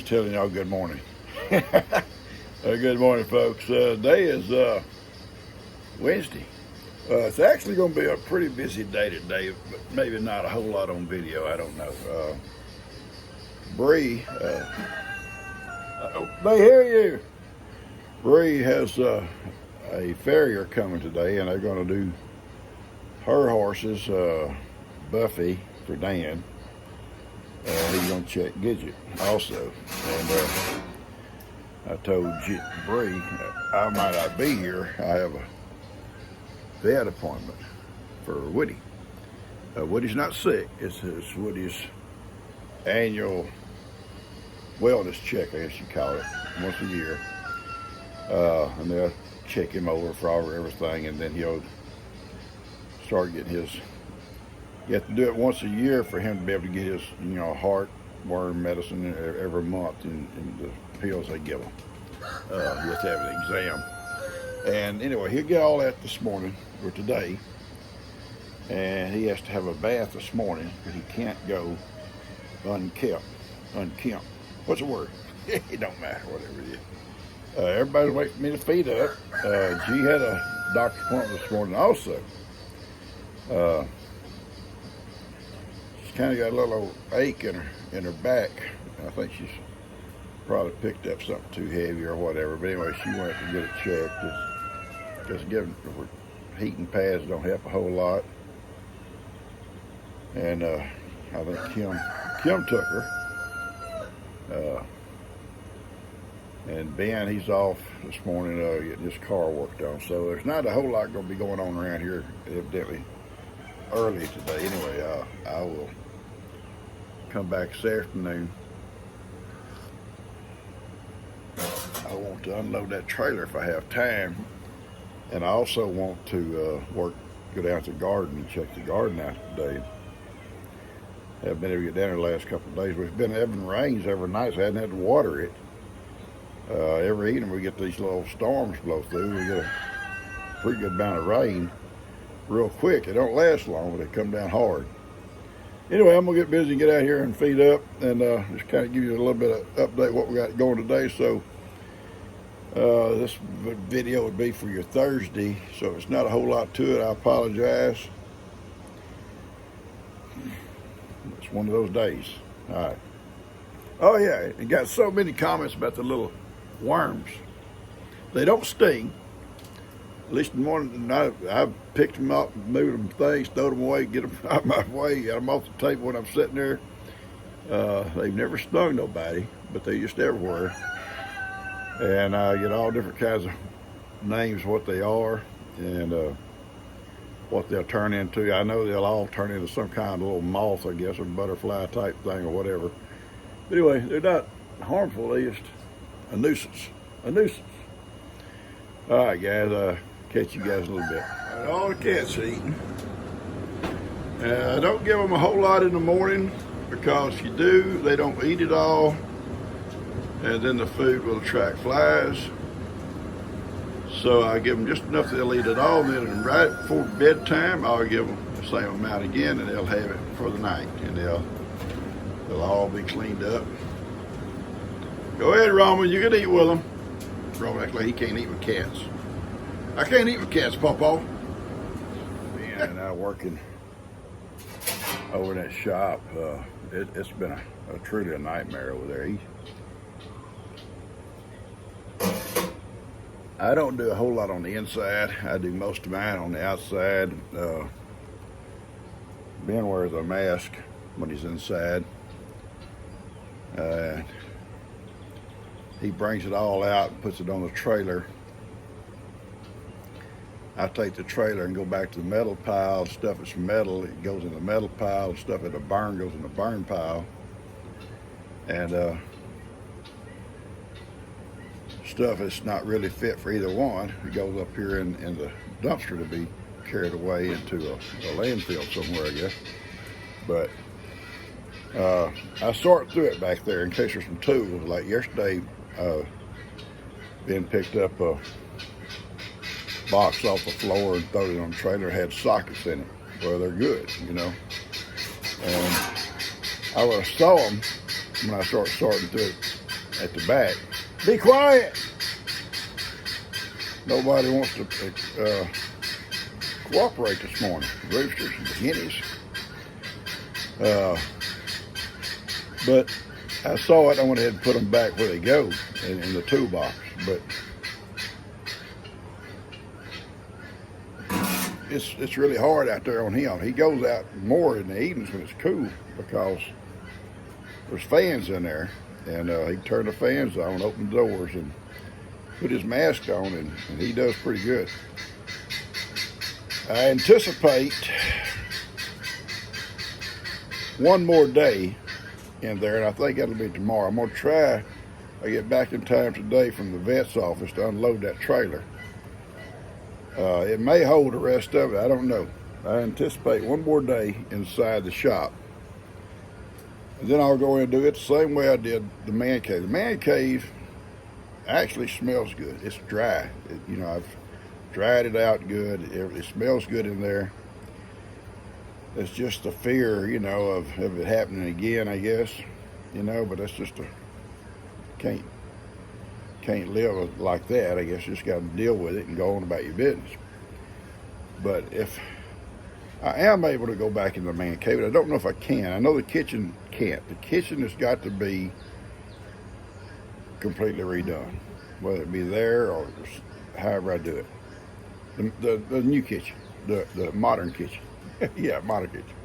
telling y'all good morning. Good morning, folks. Today is Wednesday. It's actually going to be a pretty busy day today, but maybe not a whole lot on video. I don't know. Bree, they hear you. Bree has a farrier coming today, and they're going to do her horses, Buffy for Dan. He's going to check Gidget also. And I told Bree I might not be here. I have a vet appointment for Woody. Woody's not sick. It's Woody's annual wellness check, I guess you call it, once a year. And they'll check him over for everything, and then he'll start getting his. You have to do it once a year for him to be able to get his, heartworm medicine every month in the pills they give him. You have to have an exam. And anyway, he'll get all that this morning or today. And he has to have a bath this morning, but he can't go unkempt. What's the word? It don't matter, whatever it is. Everybody's waiting for me to feed up. G had a doctor's appointment this morning also. She's kind of got a little ache in her back. I think she's probably picked up something too heavy or whatever. But anyway, she went to get it checked. Just giving heating pads don't help a whole lot. And I think Kim took her. And Ben, he's off this morning getting his car worked on. So there's not a whole lot going to be going on around here, evidently, early today. Anyway, I will come back this afternoon. I want to unload that trailer if I have time. And I also want to go down to the garden and check the garden out today. Haven't been able to get down there the last couple of days. We've been having rains every night, so I hadn't had to water it. Every evening we get these little storms blow through. We get a pretty good amount of rain real quick. It don't last long, but they come down hard. Anyway, I'm going to get busy and get out here and feed up and just kind of give you a little bit of update what we got going today. So this video would be for your Thursday, so if it's not a whole lot to it, I apologize. It's one of those days. All right. Oh yeah, it got so many comments about the little worms. They don't sting. At least in the morning, I picked them up, moved them things, throw them away, get them out of my way, got them off the table when I'm sitting there. They've never stung nobody, but they just everywhere. And I get all different kinds of names, what they are, and what they'll turn into. I know they'll all turn into some kind of little moth, I guess, or butterfly type thing or whatever. But anyway, they're not harmful, they're just a nuisance. All right, guys, catch you guys a little bit. All the cats eating. Don't give them a whole lot in the morning, because if you do, they don't eat it all, and then the food will attract flies. So I give them just enough that they'll eat it all, and then right before bedtime, I'll give them the same amount again, and they'll have it for the night, and they'll all be cleaned up. Go ahead, Roman, you can eat with them. Roman acts like he can't eat with cats. I can't eat with cats, Pawpaw. Ben and I working over in that shop. It's been a truly a nightmare over there. I don't do a whole lot on the inside. I do most of mine on the outside. Ben wears a mask when he's inside. He brings it all out and puts it on the trailer. I take the trailer and go back to the metal pile. Stuff that's metal, it goes in the metal pile. Stuff at the burn goes in the burn pile. And stuff that's not really fit for either one, it goes up here in the dumpster to be carried away into a landfill somewhere, I guess. But I sort through it back there in case there's some tools. Like yesterday, Ben picked up a box off the floor and throw it on the trailer. It had sockets in it. Well, they're good, And I would have saw them when I started sorting through it at the back. Be quiet. Nobody wants to cooperate this morning. Roosters and guineas. But I saw it. I went ahead and put them back where they go in the toolbox. But it's really hard out there on him. He goes out more in the evenings when it's cool because there's fans in there, and he can turn the fans on, open the doors, and put his mask on, and he does pretty good. I anticipate one more day in there, and I think that'll be tomorrow. I'm going to try. I get back in time today from the vet's office to unload that trailer. It may hold the rest of it. I don't know. I anticipate one more day inside the shop. And then I'll go in and do it the same way I did the man cave. The man cave actually smells good. It's dry. I've dried it out good. It smells good in there. It's just the fear, of it happening again, I guess. But that's just can't live like that. I guess you just got to deal with it and go on about your business. But if I am able to go back in the man cave, I don't know if I can. I know the kitchen can't. The kitchen has got to be completely redone, whether it be there or however I do it. The new kitchen, the modern kitchen. Yeah, modern kitchen.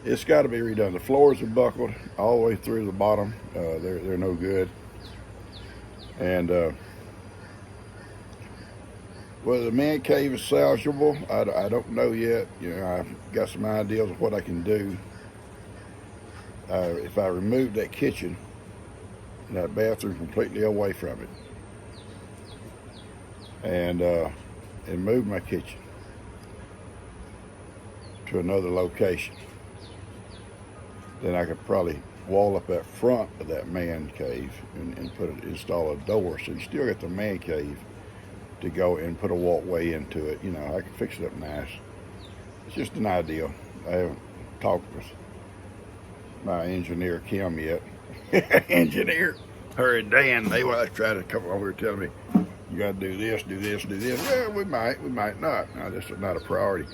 It's got to be redone. The floors are buckled all the way through the bottom. They're no good. And whether the man cave is salvageable, I don't know yet. I've got some ideas of what I can do. If I remove that kitchen and that bathroom completely away from it, and move my kitchen to another location, then I could probably wall up that front of that man cave and install a door, so you still get the man cave to go and put a walkway into it. I can fix it up nice. It's just an idea. I haven't talked with my engineer Kim yet. Engineer, her and Dan, they try to come over here telling me, you got to do this, do this, do this. Well, we might not. No, this is not a priority.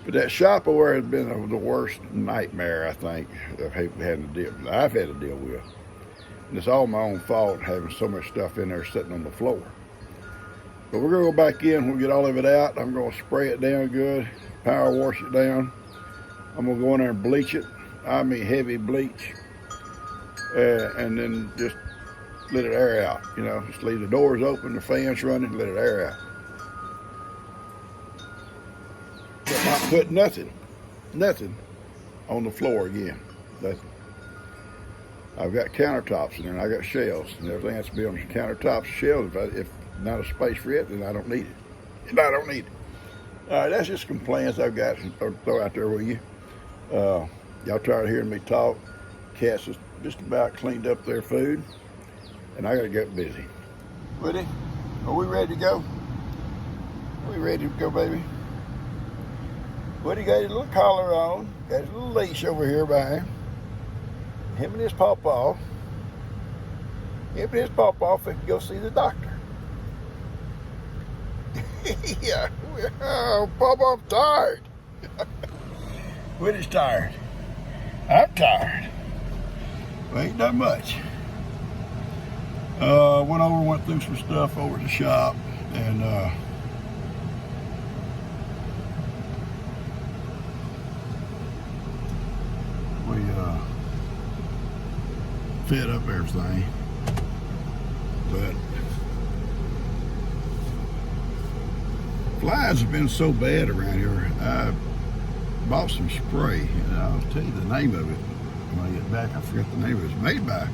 But that shop over has been the worst nightmare, I think, I've had to deal with. And it's all my own fault having so much stuff in there sitting on the floor. But we're going to go back in. We'll get all of it out. I'm going to spray it down good, power wash it down. I'm going to go in there and bleach it. I mean heavy bleach. And then just let it air out. Just leave the doors open, the fans running, let it air out. But not put nothing on the floor again. I've got countertops in there, and I got shelves, and everything has to be on the countertops, shelves. If not a space for it, then I don't need it. All right, that's just complaints I've got to throw out there with you. Y'all tired of hearing me talk? Cats is just about cleaned up their food, and I got to get busy. Woody, are we ready to go? Are we ready to go, baby? Woody got his little collar on, got his little leash over here by him. Him and his pawpaw. Finna go see the doctor. Yeah, Pawpaw's tired. Woody's tired. I'm tired. Well, ain't done much. Went through some stuff over at the shop, and we fed up everything. But flies have been so bad around here. I bought some spray, and I'll tell you the name of it when I get back. I forget the name of it. It's made by,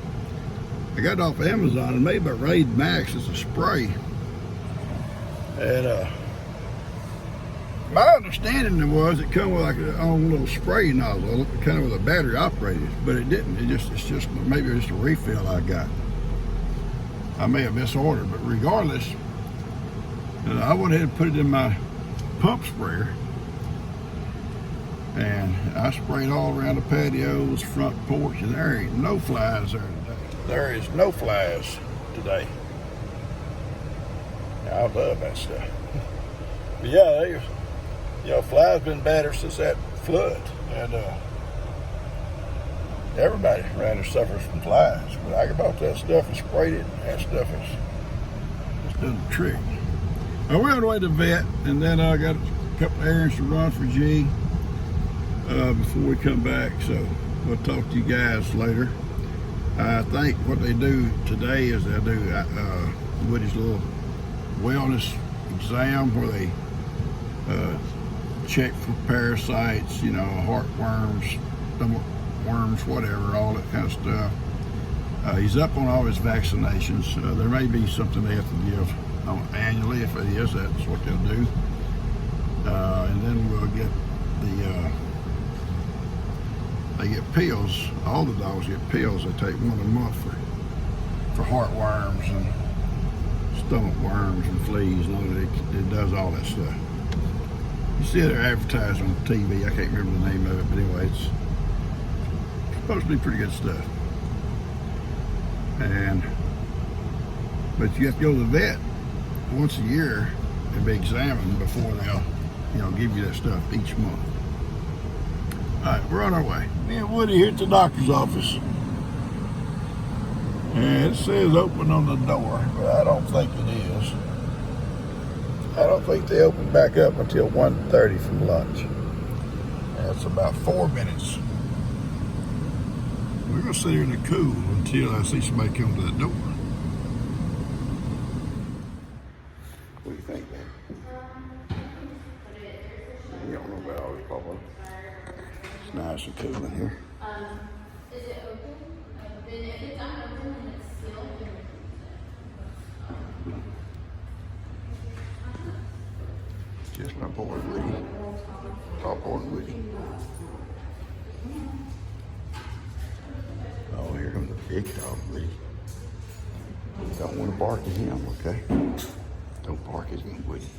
I got it off of Amazon, and made by Raid Max. It's a spray. And my understanding was it come with like a own little spray nozzle, kind of with a battery operated, but it didn't. It's just maybe just a refill I got. I may have misordered, but regardless, I went ahead and put it in my pump sprayer, and I sprayed all around the patios, front porch, and there ain't no flies there today. there is no flies today. I love that stuff. But yeah, flies been better since that flood, and everybody around here suffers from flies. But I bought that stuff and sprayed it, and that stuff it's done the trick. Now we're on the way to the vet, and then I got a couple errands to run for G before we come back. So we'll talk to you guys later. I think what they do today is they'll do Woody's little wellness exam where they check for parasites, heartworms, stomach worms, whatever, all that kind of stuff. He's up on all his vaccinations. There may be something they have to give annually. If it is, that's what they'll do. And then we'll get they get pills. All the dogs get pills. They take one a month for heartworms and stomach worms and fleas. It does all that stuff. You see their advertised on TV. I can't remember the name of it, but anyway, it's supposed to be pretty good stuff. But you have to go to the vet once a year and be examined before they'll give you that stuff each month. All right, we're on our way. Me and Woody here at the doctor's office. And it says open on the door, but I don't think it is. I don't think they open back up until 1:30 from lunch. That's about 4 minutes. We're gonna sit here in the cool until I see somebody come to the door. What do you think, man? You don't know about all this pop-up. It's nice and cool in here. Is it open? Then if it's unopened and it's sealed, Just my boy Woody. Top boy Woody. Oh, here comes the big dog, Woody. Don't want to bark at him, okay? Don't bark at him, Woody.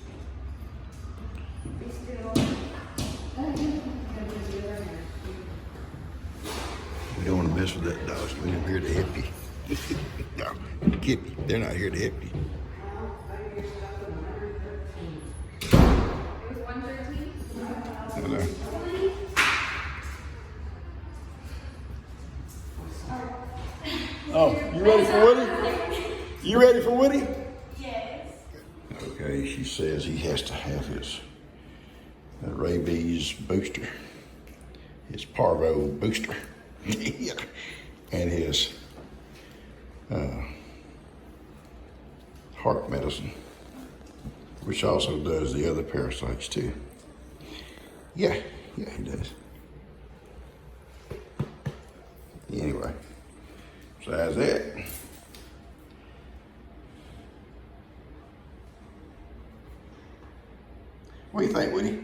We don't want to mess with that dog, so we're here to help you. No, Kippy, they're not here to help you. Hello. Oh, you ready for Woody? You ready for Woody? yes. Okay, she says he has to have his rabies booster, his parvo booster, and his heart medicine, which also does the other parasites too. Yeah, he does. Anyway, besides that, what do you think, Woody?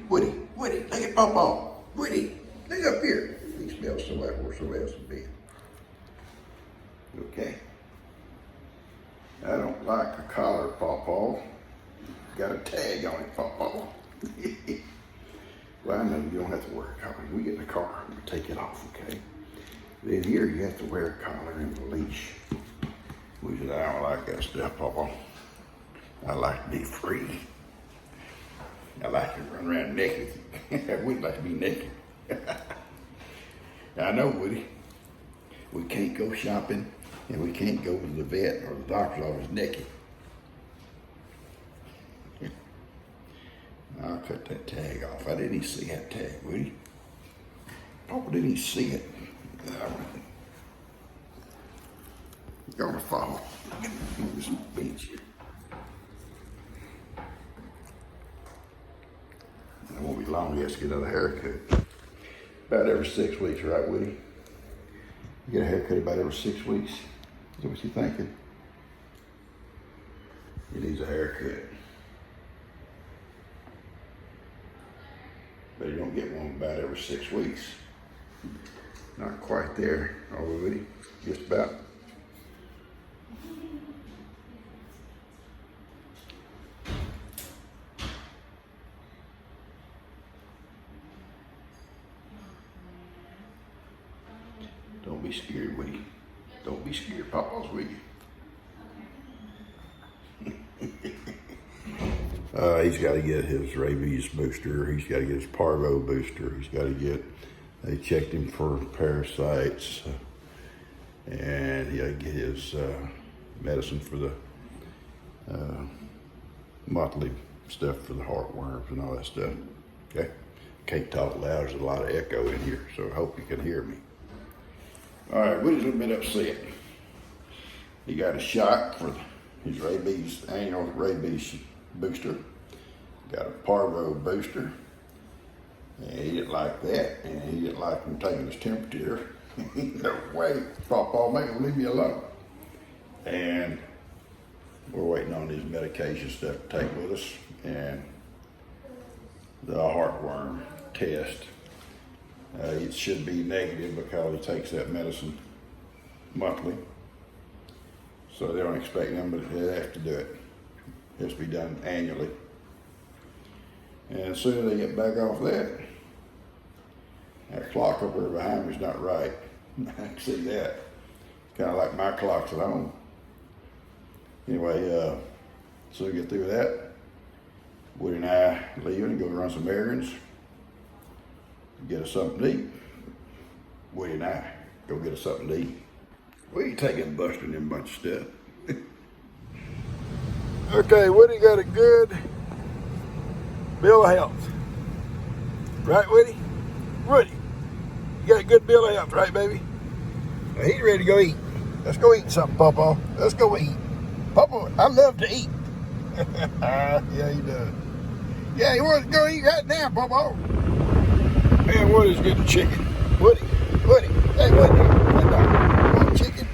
Woody, look at Pawpaw. Woody, look up here. He smells somewhere where somebody else has been. Okay. I don't like a collar, Pawpaw. Got a tag on it, Pawpaw. Well, I know you don't have to wear a collar. We get in the car, we take it off, okay? Then here you have to wear a collar and a leash. We said, I don't like that stuff, Pawpaw. I like to be free. I like to run around naked. I wouldn't like to be naked. I know, Woody. We can't go shopping and we can't go to the vet or the doctor's office naked. I'll cut that tag off. I didn't even see that tag, Woody. Papa didn't even see it. You're gonna fall. This beach. It won't be long. He has to get another haircut. About every 6 weeks, right, Woody? You get a haircut about every 6 weeks. Is that what you're thinking? He needs a haircut. But you don't get one about every 6 weeks. Not quite there, are we, Woody? Just about. Don't be scared, Woody. Don't be scared, Papa's with you. He's got to get his rabies booster. He's got to get his parvo booster. He's got to get, they checked him for parasites. And he got to get his medicine for the monthly stuff for the heartworms and all that stuff. Okay? Can't talk loud. There's a lot of echo in here, so I hope you can hear me. All right, Woody's a little bit upset. He got a shot for his rabies, annual rabies booster. Got a parvo booster. And he didn't like that, and he didn't like him taking his temperature. No way, Papa, make him leave me alone. And we're waiting on his medication stuff to take with us, and the heartworm test. It should be negative because he takes that medicine monthly. So they don't expect him, but they have to do it. It has to be done annually. And as soon as they get back off that clock over there behind me is not right. I can see that. Kind of like my clock's at home. Anyway, so we get through that. Woody and I leave and go run some errands. Get us something to eat. Woody and I go get us something to eat. We ain't taking busting them bunch of stuff. Okay, Woody got a good bill of health. Right, Woody? Woody, you got a good bill of health, right, baby? Now he's ready to go eat. Let's go eat something, Papa. Let's go eat. Papa, I love to eat. Yeah, he does. Yeah, he wants to go eat right now, Papa. Man, Woody's getting chicken. Woody, hey, Woody, you want chicken?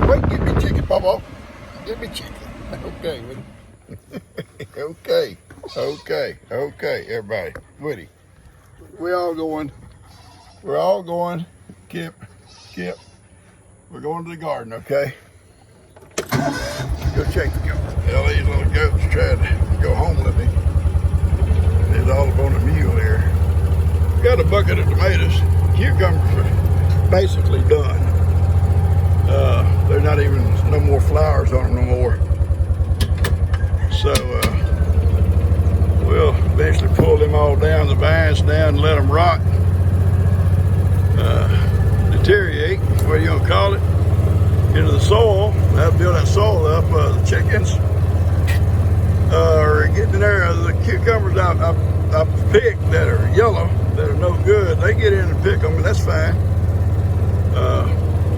Wait, give me chicken, Papa. Give me chicken. Okay, Woody. Okay, everybody. Woody, we're all going. Kip, we're going to the garden, okay? Go check the goats. Well, these little goats tried to go home with me. They're all up on the mule here. Got a bucket of tomatoes. Cucumbers are basically done. They're not even, no more flowers on them no more. So we'll eventually pull them all down, the vines down, and let them rot. Deteriorate, what are you gonna call it, into the soil. That'll build that soil up. The chickens are getting in there. The cucumbers I picked that are yellow, that are no good, they get in and pick them, and that's fine.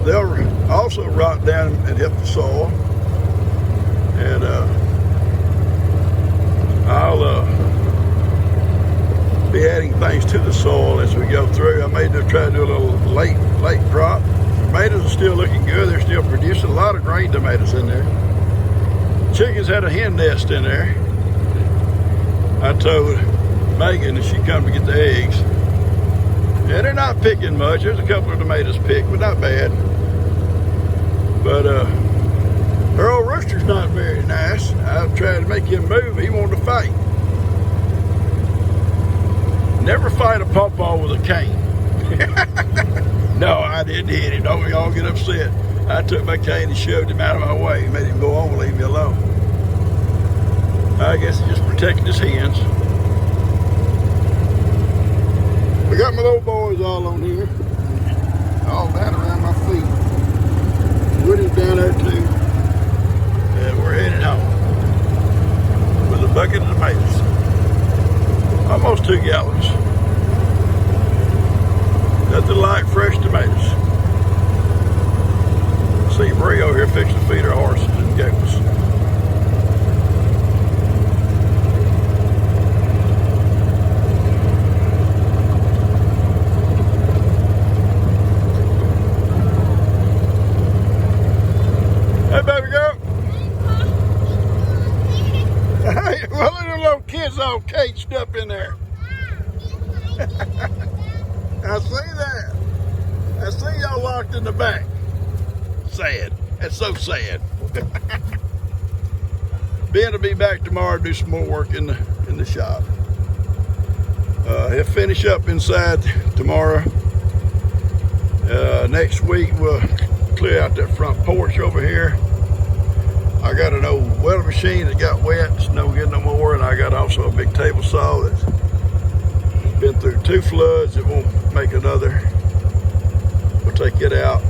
They'll also rot down and hit the soil. And I'll be adding things to the soil as we go through. I may try to do a little late crop. Tomatoes are still looking good. They're still producing a lot of green tomatoes in there. Chickens had a hen nest in there. I told Megan that she'd come to get the eggs. Yeah, they're not picking much. There's a couple of tomatoes picked, but not bad. But her old rooster's not very nice. I tried to make him move. He wanted to fight. Never fight a pawpaw with a cane. No, I didn't hit him. Don't we all get upset? I took my cane and shoved him out of my way. Made him go on and leave me alone. I guess he just protected his hens. We got my little boys all on here. All down around my feet. Woody's down there too. And we're headed home with a bucket of tomatoes. Almost 2 gallons. Nothing like fresh tomatoes. See Bree over here fixing to feed her horses and goats. Hey, baby girl. Hey, well, look at the little kids all caged up in there. I see that. I see y'all locked in the back. Sad. That's so sad. Ben will be back tomorrow to do some more work in the shop. He'll finish up inside tomorrow. Next week we'll clear out that front porch over here. I got an old weather machine that got wet, it's no good no more, and I got also a big table saw that's been through 2 floods. It won't make another. We'll take it out.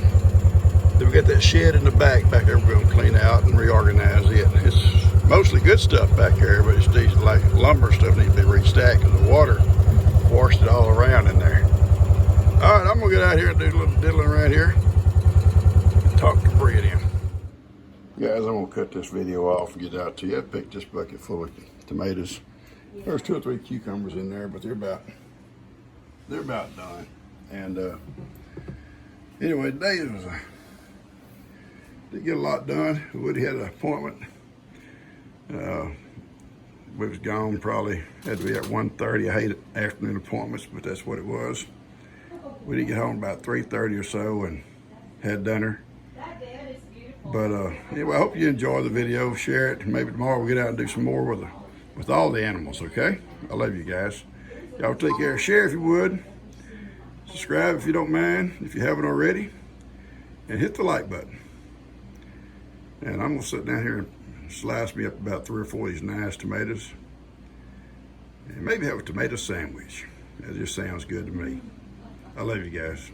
Then we got that shed in the back there we're gonna clean out and reorganize it. It's mostly good stuff back there, but it's these like lumber stuff needs to be restacked because the water washed it all around in there. All right, I'm gonna get out here and do a little diddling around here. Talk to Brett in. Guys, I'm gonna cut this video off and get out to you. I picked this bucket full of tomatoes. There's 2 or 3 cucumbers in there, but they're about done. And anyway, today did get a lot done. Woody had an appointment. We was gone probably, had to be at 1:30. I hate afternoon appointments, but that's what it was. We did get home about 3:30 or so and had dinner. But anyway, I hope you enjoy the video. Share it. Maybe tomorrow we'll get out and do some more with all the animals, okay? I love you guys. Y'all take care. Share if you would. Subscribe if you don't mind, if you haven't already. And hit the like button. And I'm gonna sit down here and slice me up about 3 or 4 of these nice tomatoes. And maybe have a tomato sandwich. That just sounds good to me. I love you guys.